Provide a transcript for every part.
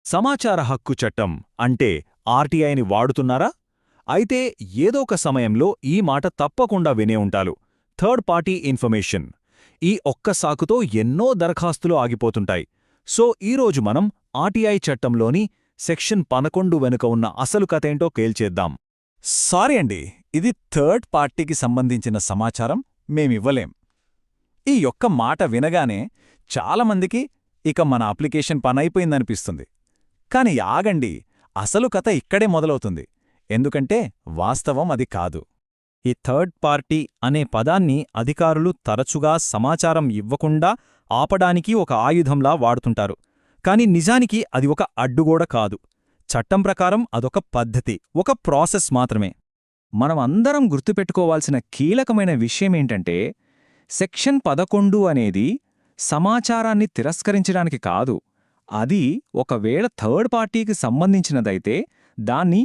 సమాచార హక్కు చట్టం అంటే ఆర్టీఐని వాడుతున్నారా? అయితే ఏదో ఒక సమయంలో ఈ మాట తప్పకుండా వినే ఉంటారు. Third party information. ఈ ఒక్క సాకుతో ఎన్నో దరఖాస్తులు ఆగిపోతుంటాయి. సో ఈరోజు మనం ఆర్టీఐ చట్టంలోని సెక్షన్ 11 వెనుక ఉన్న అసలు కథేంటో కేల్చేద్దాం. సారీ అండి, ఇది థర్డ్ పార్టీకి సంబంధించిన సమాచారం మేమివ్వలేం. ఈ ఒక్క మాట వినగానే చాలామందికి ఇక మన అప్లికేషన్ పనైపోయిందనిపిస్తుంది. కాని ఆగండి, అసలు కథ ఇక్కడే మొదలవుతుంది. ఎందుకంటే వాస్తవం అది కాదు. ఈ థర్డ్ పార్టీ అనే పదాన్ని అధికారులు తరచుగా సమాచారం ఇవ్వకుండా ఆపడానికి ఒక ఆయుధంలా వాడుతుంటారు. కాని నిజానికి అది ఒక అడ్డుగోడ కాదు. చట్టం ప్రకారం అదొక పద్ధతి, ఒక ప్రాసెస్ మాత్రమే. మనం అందరం గుర్తుపెట్టుకోవాల్సిన కీలకమైన విషయమేంటంటే, సెక్షన్ 11 అనేది సమాచారాన్ని తిరస్కరించడానికి కాదు. అది ఒకవేళ థర్డ్ పార్టీకి సంబంధించినదైతే దాన్ని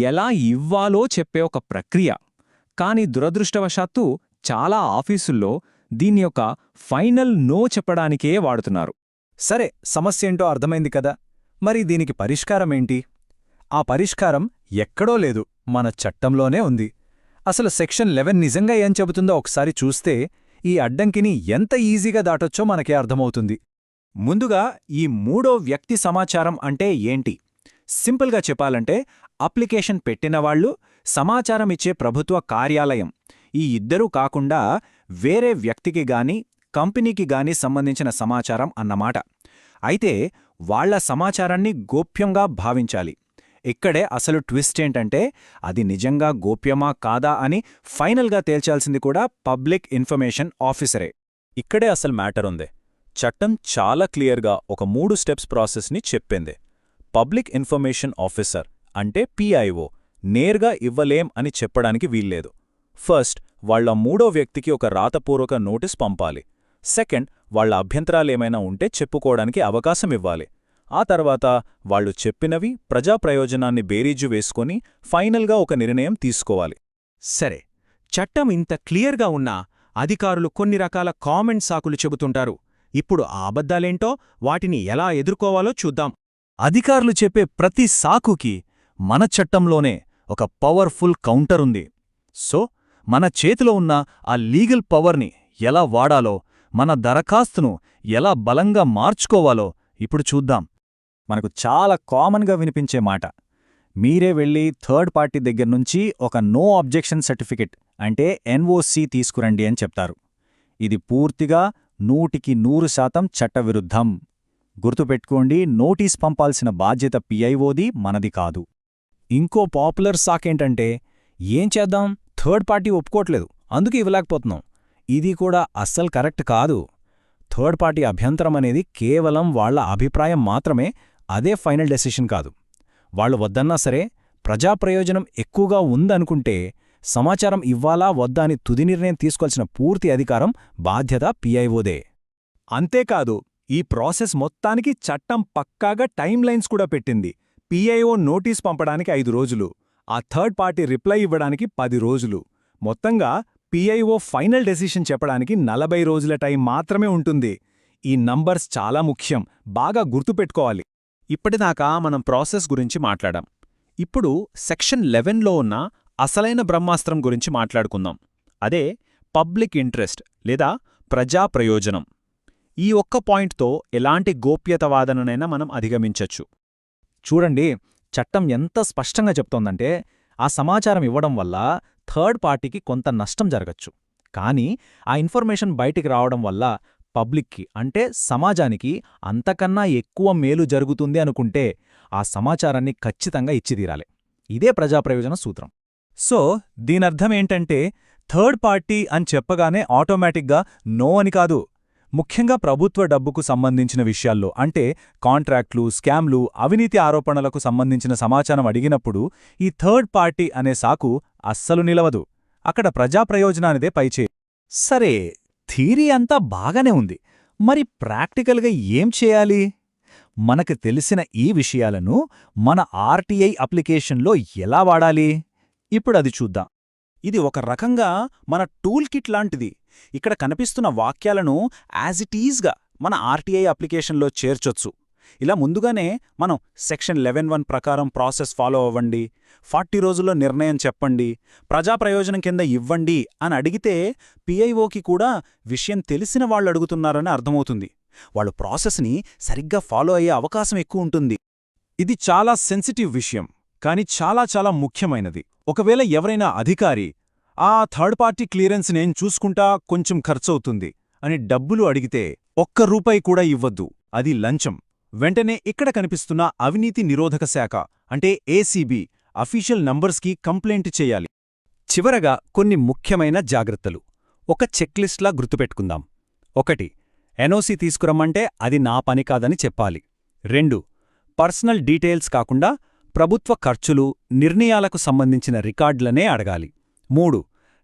ఎలా ఇవ్వాలో చెప్పే ఒక ప్రక్రియ. కాని దురదృష్టవశాత్తు చాలా ఆఫీసుల్లో దీన్ని ఒక ఫైనల్ నో చెప్పడానికే వాడుతున్నారు. సరే, సమస్యేంటో అర్థమైంది కదా. మరి దీనికి పరిష్కారమేంటి? ఆ పరిష్కారం ఎక్కడో లేదు, మన చట్టంలోనే ఉంది. అసలు సెక్షన్ 11 నిజంగా ఏం చెబుతుందో ఒకసారి చూస్తే ఈ అడ్డంకిని ఎంత ఈజీగా దాటొచ్చో మనకే అర్థమవుతుంది. ముందుగా ఈ మూడో వ్యక్తి సమాచారం అంటే ఏంటి? సింపుల్గా చెప్పాలంటే అప్లికేషన్ పెట్టినవాళ్లు, సమాచారం ఇచ్చే ప్రభుత్వ కార్యాలయం, ఈ ఇద్దరూ కాకుండా వేరే వ్యక్తికి గాని కంపెనీకి గాని సంబంధించిన సమాచారం అన్నమాట. అయితే వాళ్ల సమాచారాన్ని గోప్యంగా భావించాలి. ఇక్కడే అసలు ట్విస్ట్ ఏంటంటే, అది నిజంగా గోప్యమా కాదా అని ఫైనల్గా తేల్చాల్సింది కూడా పబ్లిక్ ఇన్ఫర్మేషన్ ఆఫీసరే. ఇక్కడే అసలు మ్యాటర్ ఉంది. చట్టం చాలా క్లియర్గా ఒక 3 స్టెప్స్ ప్రాసెస్ని చెప్పింది. పబ్లిక్ ఇన్ఫర్మేషన్ ఆఫీసర్ అంటే పిఐఓ నేర్గా ఇవ్వలేం అని చెప్పడానికి వీల్లేదు. ఫస్ట్, వాళ్ల మూడో వ్యక్తికి ఒక రాతపూర్వక నోటీస్ పంపాలి. సెకండ్, వాళ్ల అభ్యంతరాలేమైనా ఉంటే చెప్పుకోవడానికి అవకాశం ఇవ్వాలి. ఆ తర్వాత వాళ్లు చెప్పినవి ప్రజాప్రయోజనాన్ని బేరీజు వేసుకొని ఫైనల్గా ఒక నిర్ణయం తీసుకోవాలి. సరే, చట్టం ఇంత క్లియర్గా ఉన్నా అధికారులు కొన్ని రకాల కామెంట్ సాకులు చెబుతుంటారు. ఇప్పుడు ఆ అబద్ధాలేంటో, వాటిని ఎలా ఎదుర్కోవాలో చూద్దాం. అధికారులు చెప్పే ప్రతి సాకుకి మన చట్టంలోనే ఒక పవర్ఫుల్ కౌంటరుంది. సో మన చేతిలో ఉన్న ఆ లీగల్ పవర్ని ఎలా వాడాలో, మన దరఖాస్తును ఎలా బలంగా మార్చుకోవాలో ఇప్పుడు చూద్దాం. మనకు చాలా కామన్గా వినిపించే మాట, మీరే వెళ్ళి థర్డ్ పార్టీ దగ్గర్నుంచి ఒక నో అబ్జెక్షన్ సర్టిఫికెట్ అంటే ఎన్ఓసి తీసుకురండి అని చెప్తారు. ఇది పూర్తిగా 100% చట్టవిరుద్ధం. గుర్తుపెట్టుకోండి, నోటీస్ పంపాల్సిన బాధ్యత పిఐఓది, మనది కాదు. ఇంకో పాపులర్ సాకేంటంటే, ఏం చేద్దాం, థర్డ్ పార్టీ ఒప్పుకోట్లేదు, అందుకే ఇవ్వలేకపోతున్నాం. ఇది కూడా అస్సలు కరెక్ట్ కాదు. థర్డ్ పార్టీ అభ్యంతరం అనేది కేవలం వాళ్ల అభిప్రాయం మాత్రమే, అదే ఫైనల్ డెసిషన్ కాదు. వాళ్లు వద్దన్నా సరే, ప్రజాప్రయోజనం ఎక్కువగా ఉందనుకుంటే సమాచారం ఇవ్వాలా వద్దా అని తుది నిర్ణయం తీసుకోవాల్సిన పూర్తి అధికారం, బాధ్యత పిఐఓదే. అంతేకాదు, ఈ ప్రాసెస్ మొత్తానికి చట్టం పక్కాగా టైమ్ లైన్స్ కూడా పెట్టింది. పిఐఓ నోటీస్ పంపడానికి 5 రోజులు, ఆ థర్డ్ పార్టీ రిప్లై ఇవ్వడానికి 10 రోజులు. మొత్తంగా పిఐఓ ఫైనల్ డెసిషన్ చెప్పడానికి 40 రోజుల టైం మాత్రమే ఉంటుంది. ఈ నంబర్స్ చాలా ముఖ్యం, బాగా గుర్తుపెట్టుకోవాలి. ఇప్పటిదాకా మనం ప్రాసెస్ గురించి మాట్లాడాం. ఇప్పుడు సెక్షన్ 11లో ఉన్న అసలైన బ్రహ్మాస్త్రం గురించి మాట్లాడుకుందాం. అదే పబ్లిక్ ఇంట్రెస్ట్ లేదా ప్రజా ప్రయోజనం. ఈ ఒక్క పాయింట్తో ఎలాంటి గోప్యతవాదననైనా మనం అధిగమించొచ్చు. చూడండి, చట్టం ఎంత స్పష్టంగా చెప్తోందంటే, ఆ సమాచారం ఇవ్వడం వల్ల థర్డ్ పార్టీకి కొంత నష్టం జరగచ్చు. కానీ ఆ ఇన్ఫర్మేషన్ బయటికి రావడం వల్ల పబ్లిక్కి అంటే సమాజానికి అంతకన్నా ఎక్కువ మేలు జరుగుతుంది అనుకుంటే ఆ సమాచారాన్ని ఖచ్చితంగా ఇచ్చితీరాలి. ఇదే ప్రజాప్రయోజన సూత్రం. సో దీనర్థమేంటంటే, థర్డ్ పార్టీ అని చెప్పగానే ఆటోమేటిక్గా నో అని కాదు. ముఖ్యంగా ప్రభుత్వ డబ్బుకు సంబంధించిన విషయాల్లో, అంటే కాంట్రాక్ట్లు, స్కామ్లు, అవినీతి ఆరోపణలకు సంబంధించిన సమాచారం అడిగినప్పుడు ఈ థర్డ్ పార్టీ అనే సాకు అస్సలు నిలవదు. అక్కడ ప్రజాప్రయోజనానిదే పైచే. సరే, థీరీ అంతా బాగానే ఉంది. మరి ప్రాక్టికల్గా ఏం చేయాలి? మనకు తెలిసిన ఈ విషయాలను మన ఆర్టీఐ అప్లికేషన్లో ఎలా వాడాలి? ఇప్పుడది చూద్దాం. ఇది ఒక రకంగా మన టూల్ కిట్ లాంటిది. ఇక్కడ కనిపిస్తున్న వాక్యాలను యాజ్ ఇట్ ఈజ్గా మన ఆర్టీఐ అప్లికేషన్లో చేర్చొచ్చు. ఇలా ముందుగానే మనం సెక్షన్ 11(1) ప్రకారం ప్రాసెస్ ఫాలో అవ్వండి, 40 రోజుల్లో నిర్ణయం చెప్పండి, ప్రజా ప్రయోజనం కింద ఇవ్వండి అని అడిగితే పిఐఓకి కూడా విషయం తెలిసిన వాళ్ళు అడుగుతున్నారని అర్థమవుతుంది. వాళ్ళు ప్రాసెస్ని సరిగ్గా ఫాలో అయ్యే అవకాశం ఎక్కువ ఉంటుంది. ఇది చాలా సెన్సిటివ్ విషయం, కానీ చాలా చాలా ముఖ్యమైనది. ఒకవేళ ఎవరైనా అధికారి ఆ థర్డ్ పార్టీ క్లియరెన్స్ నేను చూసుకుంటా, కొంచెం ఖర్చవుతుంది అని డబ్బులు అడిగితే ఒక్క రూపాయి కూడా ఇవ్వద్దు, అది లంచం. వెంటనే ఇక్కడ కనిపిస్తున్న అవినీతి నిరోధక శాఖ అంటే ఏసీబీ అఫీషియల్ నంబర్స్కి కంప్లైంట్ చేయాలి. చివరగా కొన్ని ముఖ్యమైన జాగ్రత్తలు ఒక చెక్లిస్ట్లా గుర్తుపెట్టుకుందాం. 1. ఎన్ఓసీ తీసుకురమ్మంటే అది నా పని కాదని చెప్పాలి. 2. పర్సనల్ డీటెయిల్స్ కాకుండా ప్రభుత్వ ఖర్చులు, నిర్ణయాలకు సంబంధించిన రికార్డులనే అడగాలి. 3.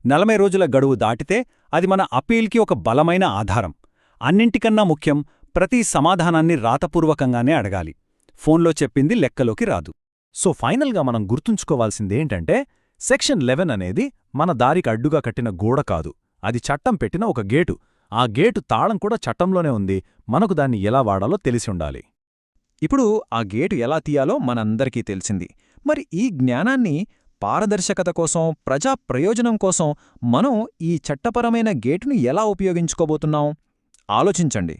40 రోజుల గడువు దాటితే అది మన అపీల్కి ఒక బలమైన ఆధారం. అన్నింటికన్నా ముఖ్యం, ప్రతి సమాధానాన్ని రాతపూర్వకంగానే అడగాలి. ఫోన్లో చెప్పింది లెక్కలోకి రాదు. సో ఫైనల్గా మనం గుర్తుంచుకోవాల్సిందేంటంటే, సెక్షన్ 11 అనేది మన దారికి అడ్డుగా కట్టిన గోడ కాదు, అది చట్టం పెట్టిన ఒక గేటు. ఆ గేటు తాళం కూడా చట్టంలోనే ఉంది, మనకు దాన్ని ఎలా వాడాలో తెలిసి ఉండాలి. ఇప్పుడు ఆ గేటు ఎలా తీయాలో మనందరికీ తెలిసింది. మరి ఈ జ్ఞానాన్ని పారదర్శకత కోసం, ప్రజా ప్రయోజనం కోసం మనం ఈ చట్టపరమైన గేటును ఎలా ఉపయోగించుకోబోతున్నాం? ఆలోచించండి.